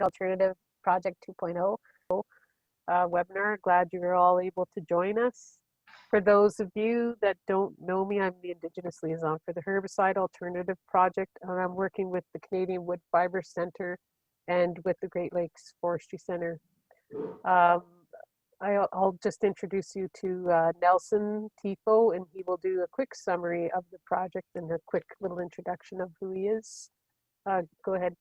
Alternative Project 2.0 webinar. Glad you're all able to join us. For those of you that don't know me, I'm the Indigenous Liaison for the Herbicide Alternative Project, and I'm working with the Canadian Wood Fiber Centre and with the Great Lakes Forestry Centre. I'll just introduce you to Nelson Tifo, and he will do a quick summary of the project and a quick little introduction of who he is. Go ahead.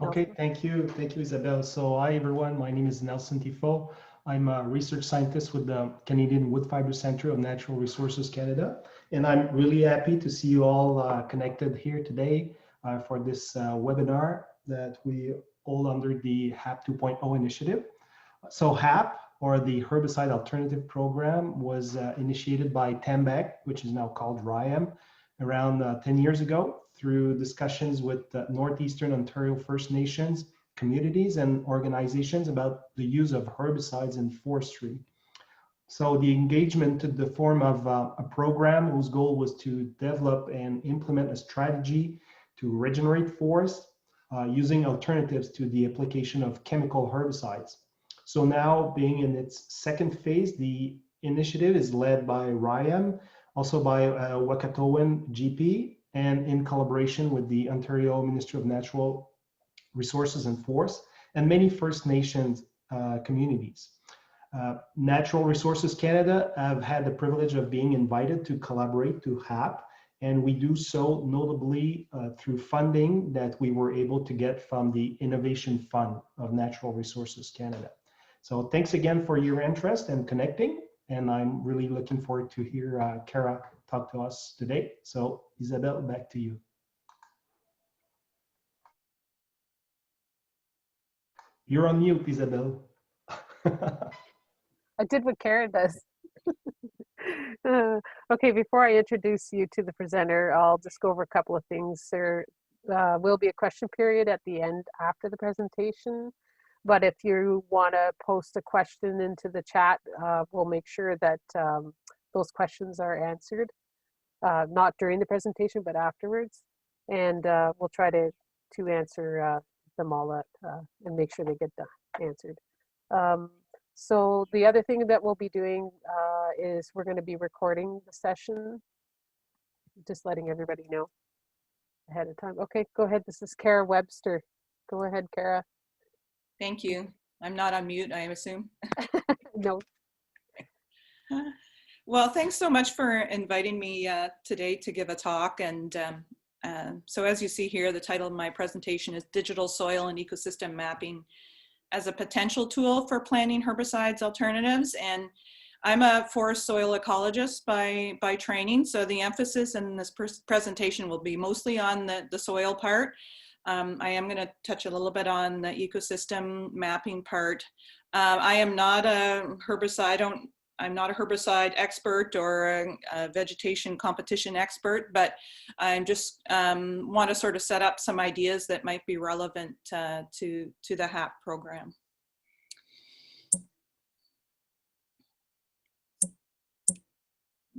Okay, thank you, Isabel. So hi everyone, my name is Nelson Tifo. I'm a research scientist with the Canadian Wood Fiber Centre of Natural Resources Canada, and I'm really happy to see you all connected here today for this webinar that we all under the HAP 2.0 initiative. So HAP, or the Herbicide Alternative Program, was initiated by TAMBAC, which is now called RIAM, around 10 years ago through discussions with Northeastern Ontario First Nations communities and organizations about the use of herbicides in forestry. So the engagement took the form of a program whose goal was to develop and implement a strategy to regenerate forests using alternatives to the application of chemical herbicides. So now, being in its second phase, the initiative is led by RIAM, also by Wakatoan GP, and in collaboration with the Ontario Ministry of Natural Resources and Forests and many First Nations communities. Natural Resources Canada have had the privilege of being invited to collaborate to HAP, and we do so notably through funding that we were able to get from the Innovation Fund of Natural Resources Canada. So thanks again for your interest and connecting, and I'm really looking forward to hear Kara talk to us today. So Isabel, back to you. You're on mute, Isabel. I did what Kara does. Okay, before I introduce you to the presenter, I'll just go over a couple of things. There will be a question period at the end after the presentation, but if you want to post a question into the chat, we'll make sure that those questions are answered, not during the presentation, but afterwards. And we'll try to answer them all and make sure they get answered. So the other thing that we'll be doing is we're going to be recording the session, just letting everybody know ahead of time. Okay, go ahead. This is Kara Webster. Go ahead, Kara. Thank you. I'm not on mute, I assume. No. Well, thanks so much for inviting me today to give a talk. And so as you see here, the title of my presentation is Digital Soil and Ecosystem Mapping as a Potential Tool for Planning Herbicides Alternatives. And I'm a forest soil ecologist by training. So the emphasis in this presentation will be mostly on the soil part. I am going to touch a little bit on the ecosystem mapping part. I am not a herbicide. I'm not a herbicide expert or a vegetation competition expert, but I just want to sort of set up some ideas that might be relevant to the HAP program.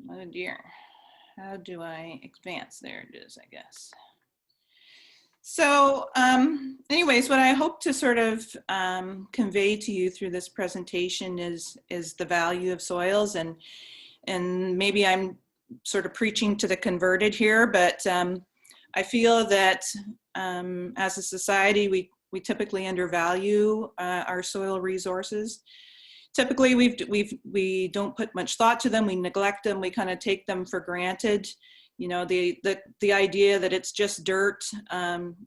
Oh dear, how do I advance? There it is, I guess. So anyways, what I hope to sort of convey to you through this presentation is the value of soils, and maybe I'm sort of preaching to the converted here, but I feel that as a society, we typically undervalue our soil resources. Typically, we don't put much thought to them, we neglect them, we kind of take them for granted. You know, the idea that it's just dirt,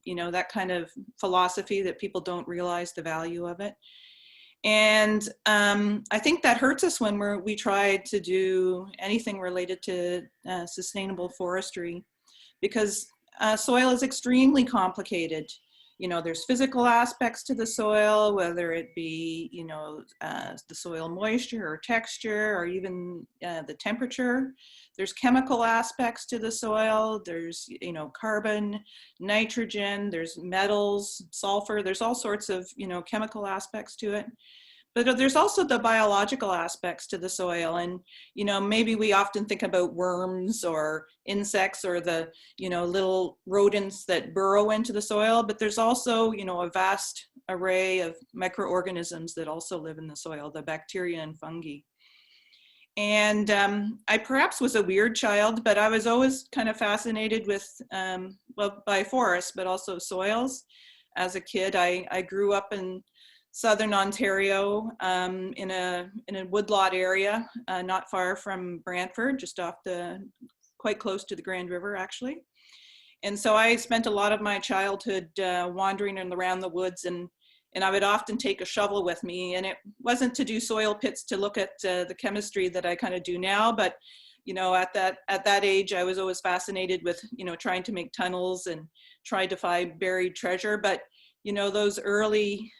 you know, that kind of philosophy that people don't realize the value of it. And I think that hurts us when we try to do anything related to sustainable forestry, because soil is extremely complicated. You know, there's physical aspects to the soil, whether it be, you know, the soil moisture or texture, or even the temperature. There's chemical aspects to the soil. There's, you know, carbon, nitrogen, there's metals, sulfur, there's all sorts of, you know, chemical aspects to it. But there's also the biological aspects to the soil. And, you know, maybe we often think about worms or insects or the, you know, little rodents that burrow into the soil, but there's also, you know, a vast array of microorganisms that also live in the soil, the bacteria and fungi. And I perhaps was a weird child, but I was always kind of fascinated with, well, by forests, but also soils. As a kid, I grew up in southern Ontario in a woodlot area, not far from Brantford, just off quite close to the Grand River, actually. And so I spent a lot of my childhood wandering around the woods, and I would often take a shovel with me, and it wasn't to do soil pits to look at the chemistry that I kind of do now, but you know, at that age, I was always fascinated with, you know, trying to make tunnels and try to find buried treasure. But you know, those early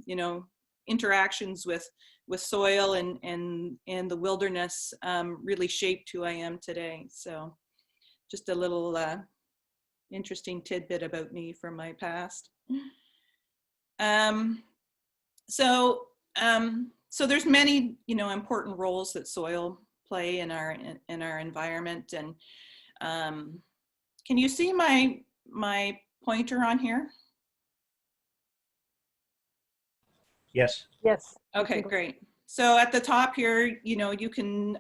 you know, interactions with soil and the wilderness really shaped who I am today. So just a little interesting tidbit about me from my past. So there's many, you know, important roles that soil play in our environment. And can you see my pointer on here? Yes. Yes. Okay, great. So at the top here, you know, you can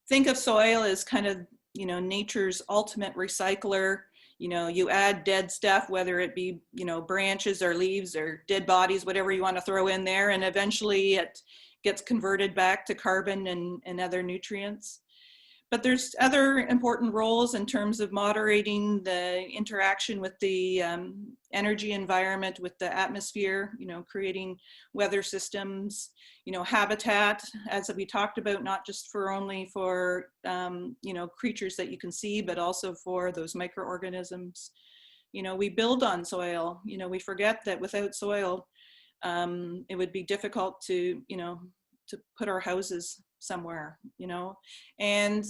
think of soil as kind of, you know, nature's ultimate recycler. You know, you add dead stuff, whether it be, you know, branches or leaves or dead bodies, whatever you want to throw in there, and eventually it gets converted back to carbon and other nutrients. But there's other important roles in terms of moderating the interaction with the energy environment, with the atmosphere, you know, creating weather systems, you know, habitat, as we talked about, not just only for, you know, creatures that you can see, but also for those microorganisms. You know, we build on soil. You know, we forget that without soil, it would be difficult to, you know, to put our houses somewhere, you know. And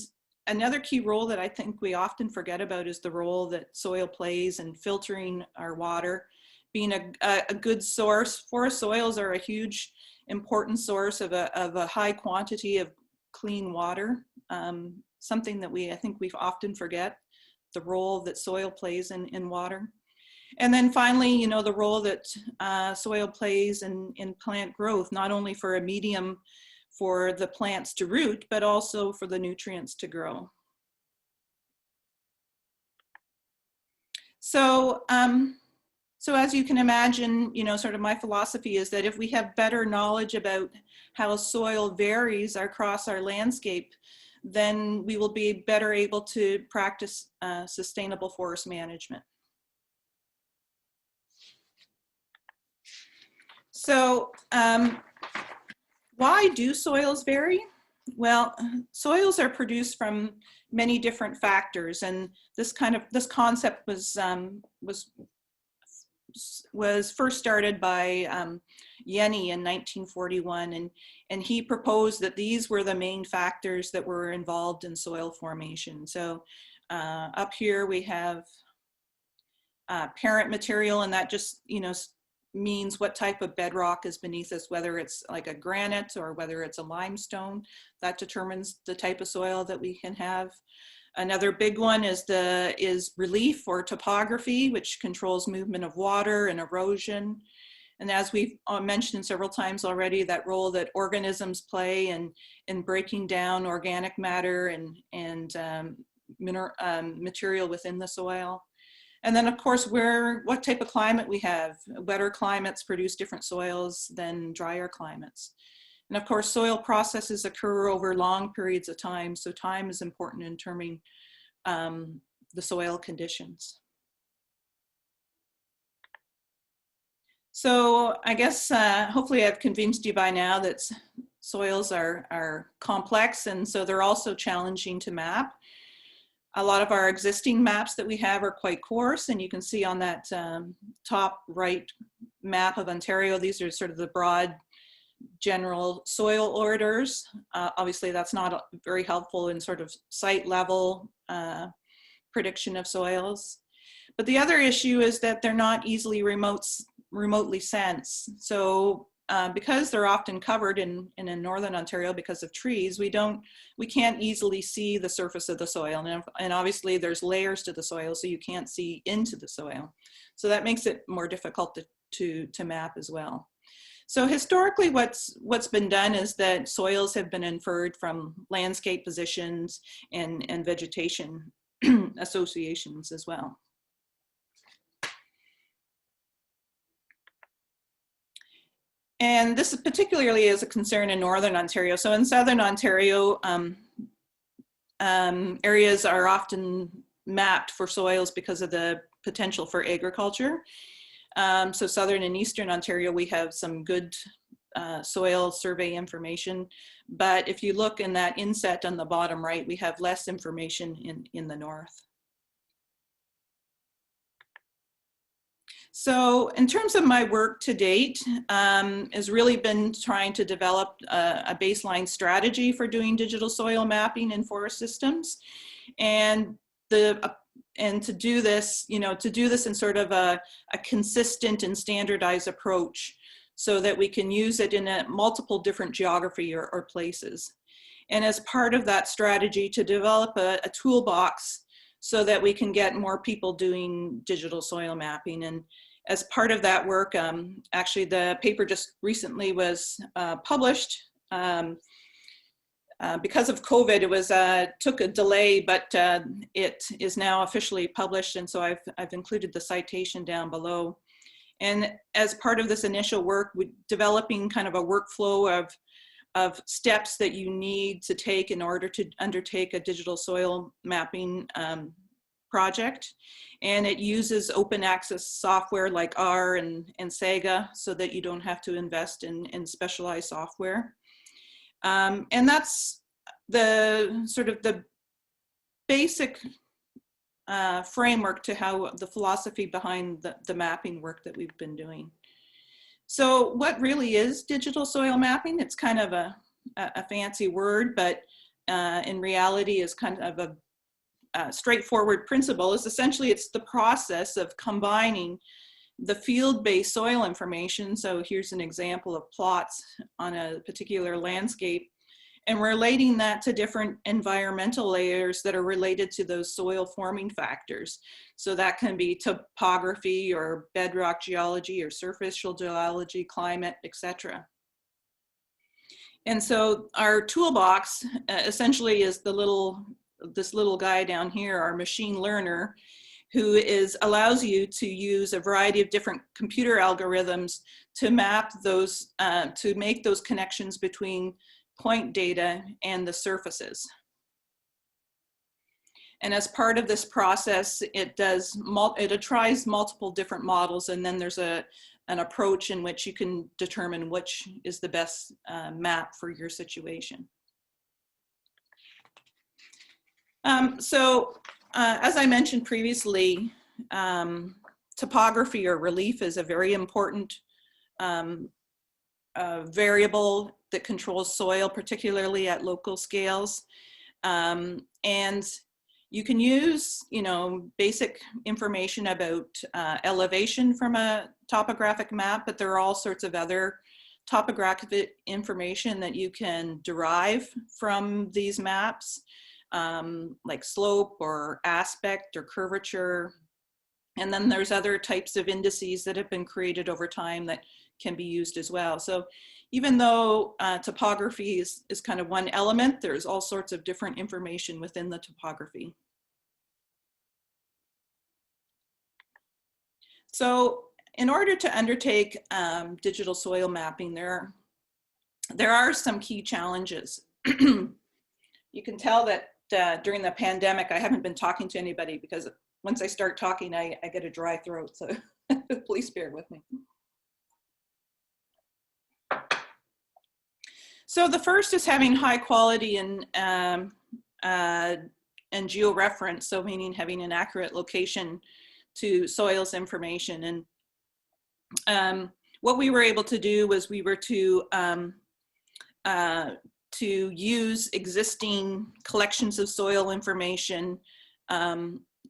another key role that I think we often forget about is the role that soil plays in filtering our water. Being a good source, forest soils are a huge important source of a high quantity of clean water, something that I think we often forget, the role that soil plays in water. And then finally, you know, the role that soil plays in plant growth, not only for a medium for the plants to root, but also for the nutrients to grow. So, so as you can imagine, you know, sort of my philosophy is that if we have better knowledge about how soil varies across our landscape, then we will be better able to practice sustainable forest management. So, why do soils vary? Well, soils are produced from many different factors, and this concept was first started by Yenny in 1941, and he proposed that these were the main factors that were involved in soil formation. So up here we have parent material, and that just, you know, means what type of bedrock is beneath us, whether it's like a granite or whether it's a limestone. That determines the type of soil that we can have. Another big one is relief or topography, which controls movement of water and erosion. And as we've mentioned several times already, that role that organisms play in breaking down organic matter and material within the soil. And then, of course, what type of climate we have. Wetter climates produce different soils than drier climates. And of course, soil processes occur over long periods of time, so time is important in determining the soil conditions. So I guess hopefully I've convinced you by now that soils are complex, and so they're also challenging to map. A lot of our existing maps that we have are quite coarse, and you can see on that top right map of Ontario, these are sort of the broad general soil orders. Obviously that's not very helpful in sort of site level prediction of soils. But the other issue is that they're not easily remotely sensed. So because they're often covered in northern Ontario because of trees, we can't easily see the surface of the soil. And obviously there's layers to the soil, so you can't see into the soil. So that makes it more difficult to map as well. So historically, what's been done is that soils have been inferred from landscape positions and vegetation associations as well. And this is particularly is a concern in Northern Ontario. So in Southern Ontario, areas are often mapped for soils because of the potential for agriculture. So Southern and Eastern Ontario, we have some good soil survey information. But if you look in that inset on the bottom right, we have less information in the north. So in terms of my work to date, has really been trying to develop a baseline strategy for doing digital soil mapping in forest systems. And to do this, to do this in sort of a consistent and standardized approach so that we can use it in multiple different geography or places. And as part of that strategy, to develop a toolbox so that we can get more people doing digital soil mapping. And as part of that work, actually the paper just recently was published. Because of COVID, it was took a delay, but it is now officially published, and so I've included the citation down below. And as part of this initial work, we're developing kind of a workflow of steps that you need to take in order to undertake a digital soil mapping project. And it uses open access software like R and Saga so that you don't have to invest in specialized software. And that's the sort of the basic framework to how the philosophy behind the mapping work that we've been doing. So what really is digital soil mapping? It's kind of a fancy word, but in reality is kind of a straightforward principle. Is essentially it's the process of combining the field-based soil information. So here's an example of plots on a particular landscape, and relating that to different environmental layers that are related to those soil forming factors. So that can be topography or bedrock geology or surficial geology, climate, etc. And so our toolbox essentially is this little guy down here, our machine learner, who allows you to use a variety of different computer algorithms to map those, to make those connections between point data and the surfaces. And as part of this process, it tries multiple different models, and then there's an approach in which you can determine which is the best map for your situation. As I mentioned previously, topography or relief is a very important variable that controls soil, particularly at local scales. And you can use, basic information about elevation from a topographic map, but there are all sorts of other topographic information that you can derive from these maps, like slope or aspect or curvature. And then there's other types of indices that have been created over time that can be used as well. So even though topography is kind of one element, there's all sorts of different information within the topography. So in order to undertake digital soil mapping, there are some key challenges. You can tell that during the pandemic, I haven't been talking to anybody because once I start talking, I get a dry throat, so please bear with me. So the first is having high quality and georeference, so meaning having an accurate location to soils information. And what we were able to do was we were to use existing collections of soil information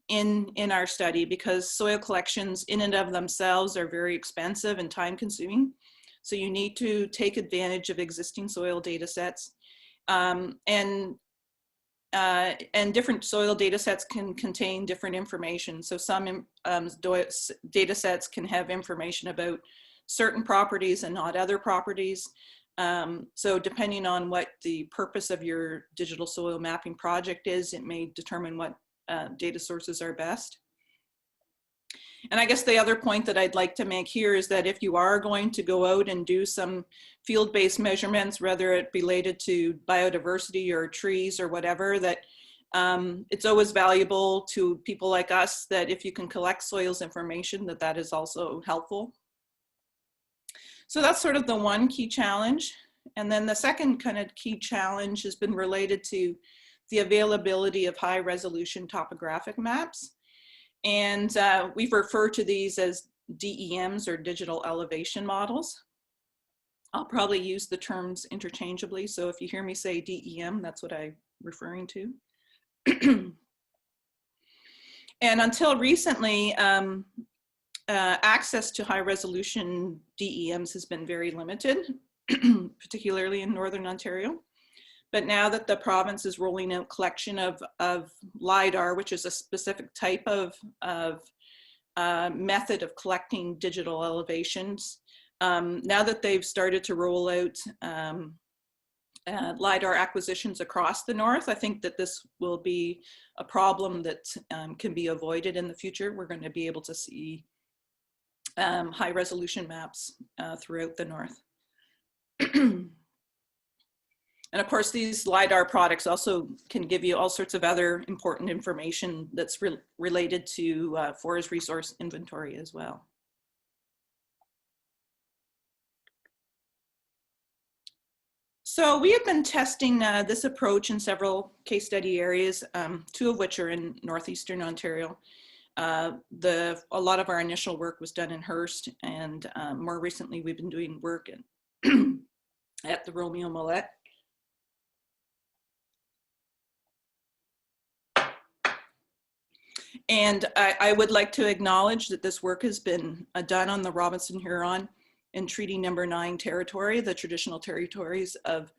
in our study, because soil collections in and of themselves are very expensive and time consuming. So you need to take advantage of existing soil data sets. And and different soil data sets can contain different information. So some data sets can have information about certain properties and not other properties. So depending on what the purpose of your digital soil mapping project is, it may determine what data sources are best. And I guess the other point that I'd like to make here is that if you are going to go out and do some field-based measurements, whether it be related to biodiversity or trees or whatever, that it's always valuable to people like us that if you can collect soils information, that is also helpful. So that's sort of the one key challenge. And then the second kind of key challenge has been related to the availability of high resolution topographic maps. And we refer to these as DEMs, or digital elevation models. I'll probably use the terms interchangeably. So if you hear me say DEM, that's what I'm referring to. And until recently, access to high resolution DEMs has been very limited, particularly in Northern Ontario. But now that the province is rolling out collection of LiDAR, which is a specific type of method of collecting digital elevations, now that they've started to roll out LiDAR acquisitions across the north, I think that this will be a problem that can be avoided in the future. We're going to be able to see high resolution maps throughout the north. And of course, these LiDAR products also can give you all sorts of other important information that's related to forest resource inventory as well. So we have been testing this approach in several case study areas, two of which are in northeastern Ontario. A lot of our initial work was done in Hearst, and more recently we've been doing work in at the Romeo Millet. And I would like to acknowledge that this work has been done on the Robinson Huron and Treaty Number 9 territory, the traditional territories of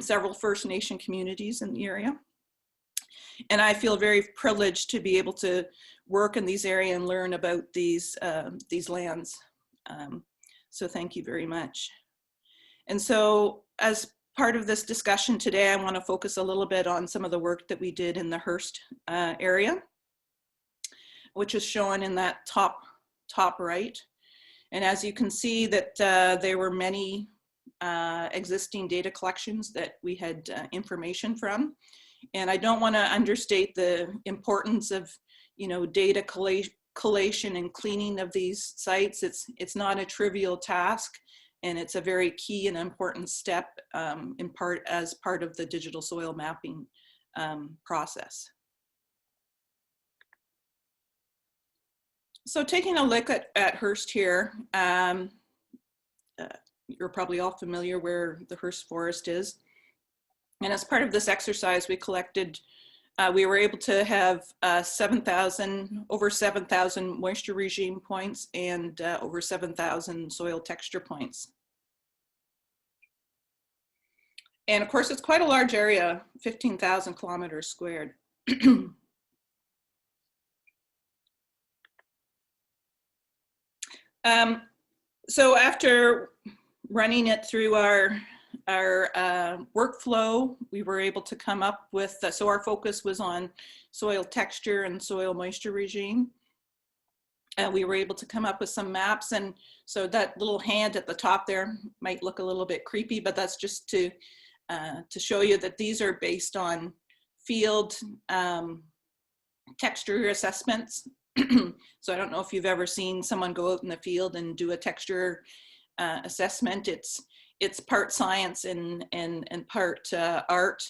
several First Nation communities in the area. And I feel very privileged to be able to work in these areas and learn about these lands. So thank you very much. And so as part of this discussion today, I want to focus a little bit on some of the work that we did in the Hearst area, which is shown in that top right. And as you can see that there were many existing data collections that we had information from. And I don't want to understate the importance of, data collation and cleaning of these sites. It's not a trivial task, and it's a very key and important step as part of the digital soil mapping process. So taking a look at Hearst here, you're probably all familiar where the Hearst Forest is. And as part of this exercise, we were able to have over 7,000 moisture regime points and over 7,000 soil texture points. And of course, it's quite a large area, 15,000 kilometers squared. So after running it through our workflow, we were able to come up with, so our focus was on soil texture and soil moisture regime. And we were able to come up with some maps. And so that little hand at the top there might look a little bit creepy, but that's just to show you that these are based on field texture assessments. So I don't know if you've ever seen someone go out in the field and do a texture assessment. It's part science and part art.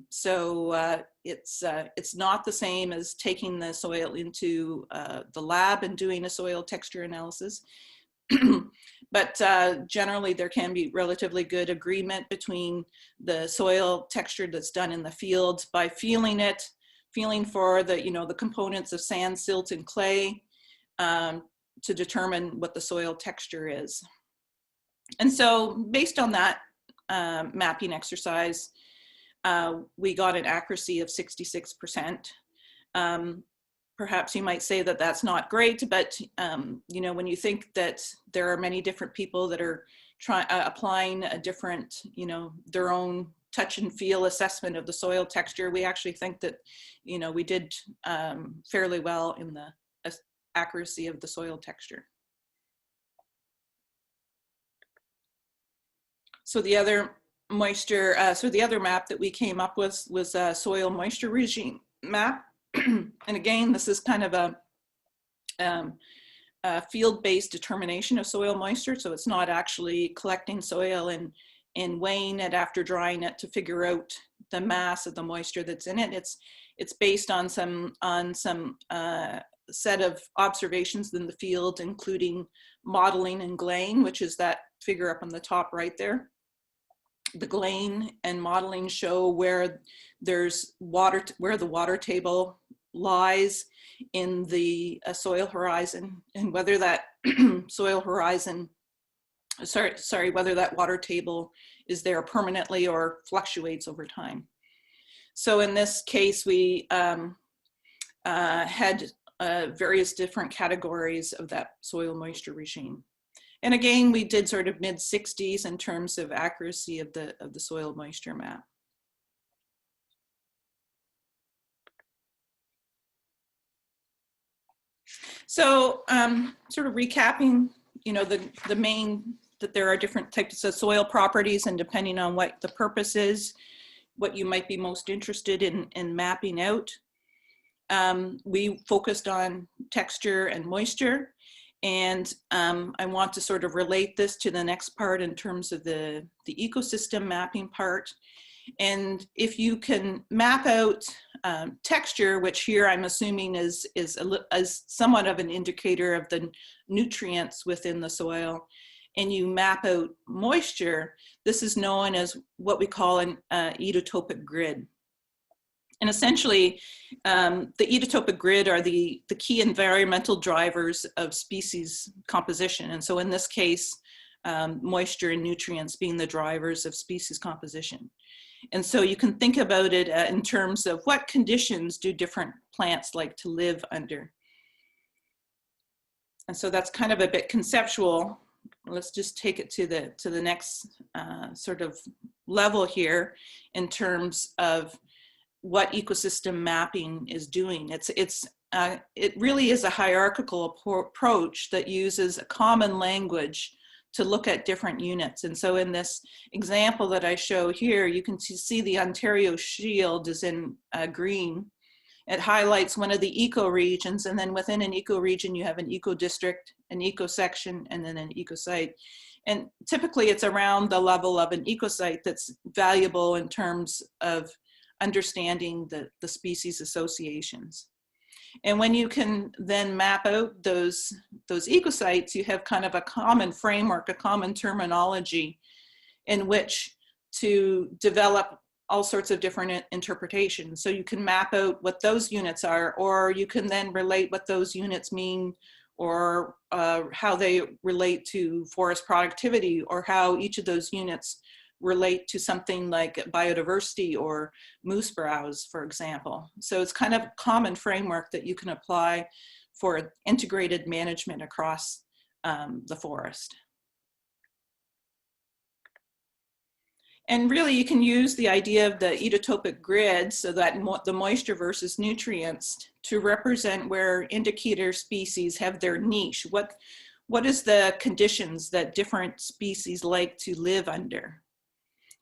So it's not the same as taking the soil into the lab and doing a soil texture analysis. But generally there can be relatively good agreement between the soil texture that's done in the field by feeling for the components of sand, silt, and clay to determine what the soil texture is. And so based on that mapping exercise, we got an accuracy of 66%. Perhaps you might say that that's not great, but you know, when you think that there are many different people that are applying a different, you know, their own touch and feel assessment of the soil texture, we actually think that, you know, we did fairly well in the accuracy of the soil texture. So the other moisture, the other map that we came up with was a soil moisture regime map. And again, this is kind of a field-based determination of soil moisture. So it's not actually collecting soil and weighing it after drying it to figure out the mass of the moisture that's in it. It's based on some set of observations in the field, including modeling and glaying, which is that figure up on the top right there. The glaying and modeling show where there's water, where the water table lies in the soil horizon, and whether that soil horizon, whether that water table is there permanently or fluctuates over time. So in this case, we had various different categories of that soil moisture regime. And again, we did sort of mid-60s in terms of accuracy of the soil moisture map. So sort of recapping, you know, the main, that there are different types of soil properties, and depending on what the purpose is, what you might be most interested in mapping out. We focused on texture and moisture. And I want to sort of relate this to the next part in terms of the ecosystem mapping part. And if you can map out texture, which here I'm assuming is somewhat of an indicator of the nutrients within the soil, and you map out moisture, this is known as what we call an edotopic grid. And essentially, the edotopic grid are the key environmental drivers of species composition. And so in this case, moisture and nutrients being the drivers of species composition. And so you can think about it in terms of what conditions do different plants like to live under. And so that's kind of a bit conceptual. Let's just take it to the next sort of level here in terms of what ecosystem mapping is doing. It really is a hierarchical approach that uses a common language to look at different units. And so in this example that I show here, you can see the Ontario Shield is in green. It highlights one of the ecoregions, and then within an ecoregion, you have an eco-district, an eco-section, and then an eco-site. And typically it's around the level of an eco-site that's valuable in terms of understanding the species associations. And when you can then map out those ecosites, you have kind of a common framework, a common terminology in which to develop all sorts of different interpretations. So you can map out what those units are, or you can then relate what those units mean, or how they relate to forest productivity, or how each of those units relate to something like biodiversity or moose browse, for example. So it's kind of a common framework that you can apply for integrated management across the forest. And really you can use the idea of the edotopic grid, so that the moisture versus nutrients, to represent where indicator species have their niche. What is the conditions that different species like to live under?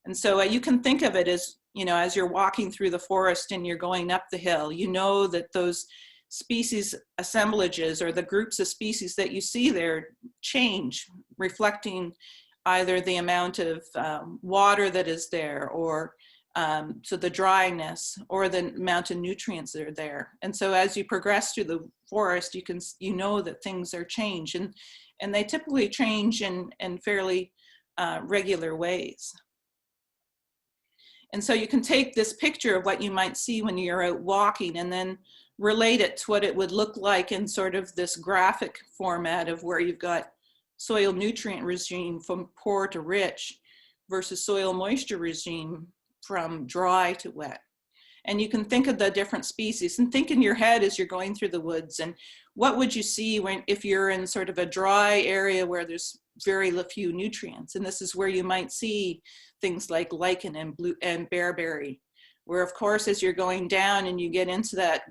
And so you can think of it as, you know, as you're walking through the forest and you're going up the hill, you know that those species assemblages, or the groups of species that you see there, change, reflecting either the amount of water that is there, or so the dryness, or the amount of nutrients that are there. And so as you progress through the forest, you know that things are changed, and they typically change in fairly regular ways. And so you can take this picture of what you might see when you're out walking, and then relate it to what it would look like in sort of this graphic format of where you've got soil nutrient regime from poor to rich versus soil moisture regime from dry to wet. And you can think of the different species and think in your head as you're going through the woods, and what would you see if you're in sort of a dry area where there's very few nutrients. And this is where you might see things like lichen and bearberry, where of course as you're going down and you get into that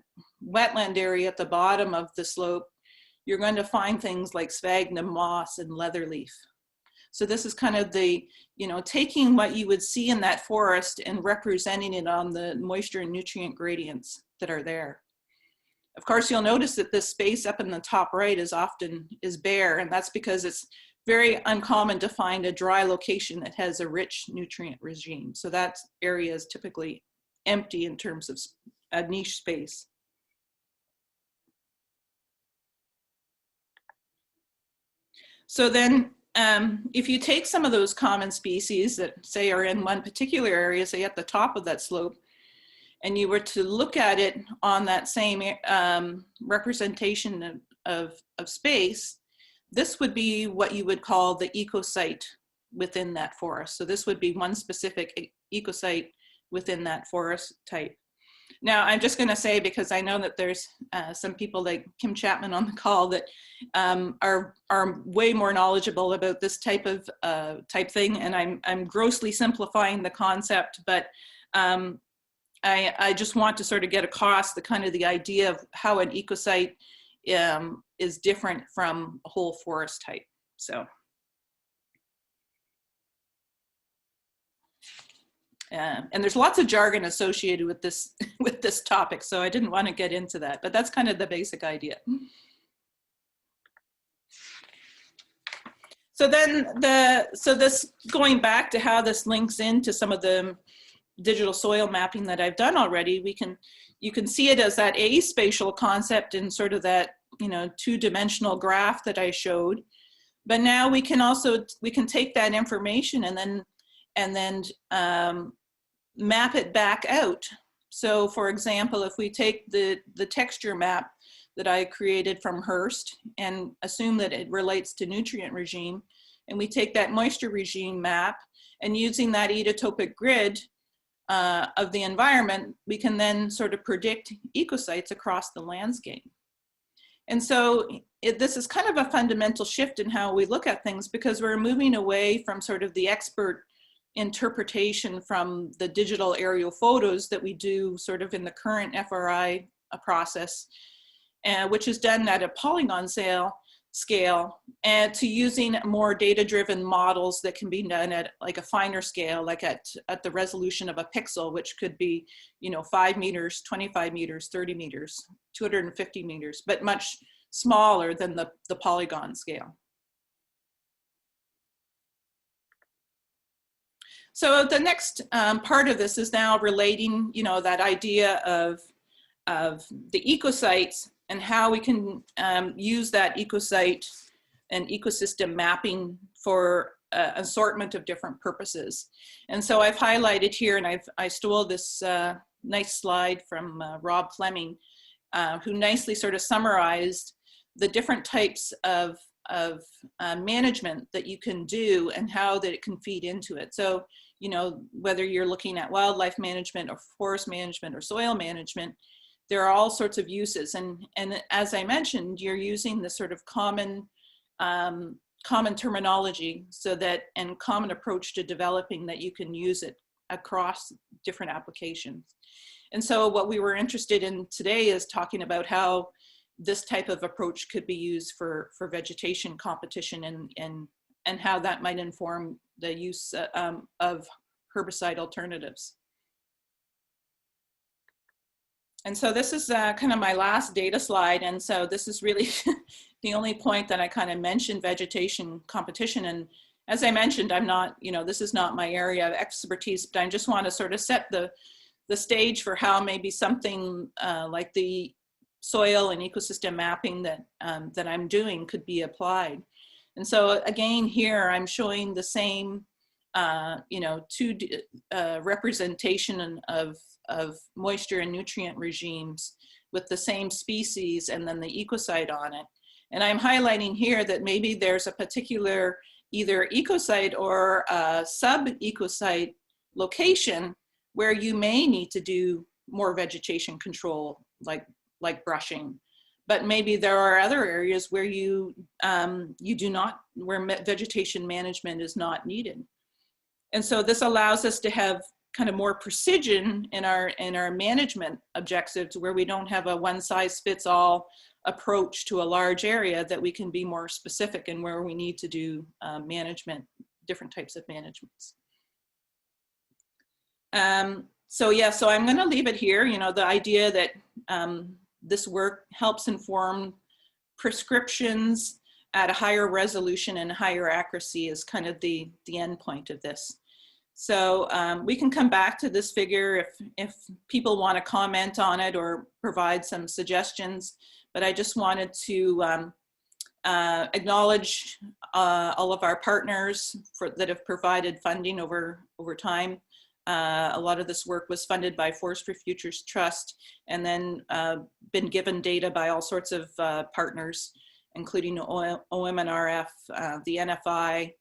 wetland area at the bottom of the slope, you're going to find things like sphagnum moss and leatherleaf. So this is kind of the, taking what you would see in that forest and representing it on the moisture and nutrient gradients that are there. Of course, you'll notice that this space up in the top right is bare, and that's because it's very uncommon to find a dry location that has a rich nutrient regime. So that area is typically empty in terms of a niche space. So then if you take some of those common species that say are in one particular area, say at the top of that slope, and you were to look at it on that same representation of space, this would be what you would call the ecosite within that forest. So this would be one specific ecosite within that forest type. Now, I'm just going to say, because I know that there's some people like Kim Chapman on the call that are way more knowledgeable about this type of thing, and I'm grossly simplifying the concept, but I just want to sort of get across the idea of how an ecosite is different from a whole forest type. So. And there's lots of jargon associated with this topic, so I didn't want to get into that, but that's kind of the basic idea. So then this, going back to how this links into some of the digital soil mapping that I've done already, you can see it as that aspatial concept in sort of that two-dimensional graph that I showed. But now we can take that information and then map it back out. So for example, if we take the texture map that I created from Hearst and assume that it relates to nutrient regime, and we take that moisture regime map, and using that edotopic grid of the environment, we can then sort of predict ecosites across the landscape. And so this is kind of a fundamental shift in how we look at things, because we're moving away from sort of the expert interpretation from the digital aerial photos that we do sort of in the current FRI process, which is done at a polygon scale, and to using more data-driven models that can be done at like a finer scale, like at the resolution of a pixel, which could be 5 meters, 25 meters, 30 meters, 250 meters, but much smaller than the polygon scale. So the next part of this is now relating, that idea of the ecosites and how we can use that ecosite and ecosystem mapping for assortment of different purposes. And so I've highlighted here, and I stole this nice slide from Rob Fleming, who nicely sort of summarized the different types of management that you can do and how that it can feed into it. So, whether you're looking at wildlife management or forest management or soil management, there are all sorts of uses. And as I mentioned, you're using this sort of common terminology and common approach to developing that you can use it across different applications. And so what we were interested in today is talking about how this type of approach could be used for vegetation competition and how that might inform the use of herbicide alternatives. And so this is kind of my last data slide. And so this is really the only point that I kind of mentioned vegetation competition. And as I mentioned, I'm not, this is not my area of expertise, but I just want to sort of set the stage for how maybe something like the soil and ecosystem mapping that I'm doing could be applied. And so again, here I'm showing the same, representation of moisture and nutrient regimes with the same species and then the ecosite on it. And I'm highlighting here that maybe there's a particular either ecosite or sub-ecosite location where you may need to do more vegetation control, like brushing. But maybe there are other areas where you do not, where vegetation management is not needed. And so this allows us to have kind of more precision in our management objectives, where we don't have a one-size-fits-all approach to a large area, that we can be more specific in where we need to do management, different types of managements. So yeah, so I'm going to leave it here. You know, the idea that this work helps inform prescriptions at a higher resolution and higher accuracy is kind of the end point of this. So we can come back to this figure if people want to comment on it or provide some suggestions, but I just wanted to acknowledge all of our partners that have provided funding over time. A lot of this work was funded by Forestry Futures Trust, and then been given data by all sorts of partners, including OMNRF, the NFI,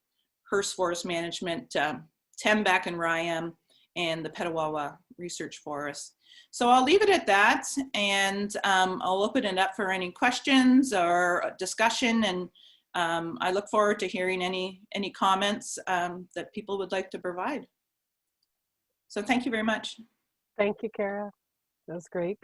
Hearst Forest Management, TEMBAC and RIAM, and the Petawawa Research Forest. So I'll leave it at that, and I'll open it up for any questions or discussion, and I look forward to hearing any comments that people would like to provide. So thank you very much. Thank you, Kara. That was great.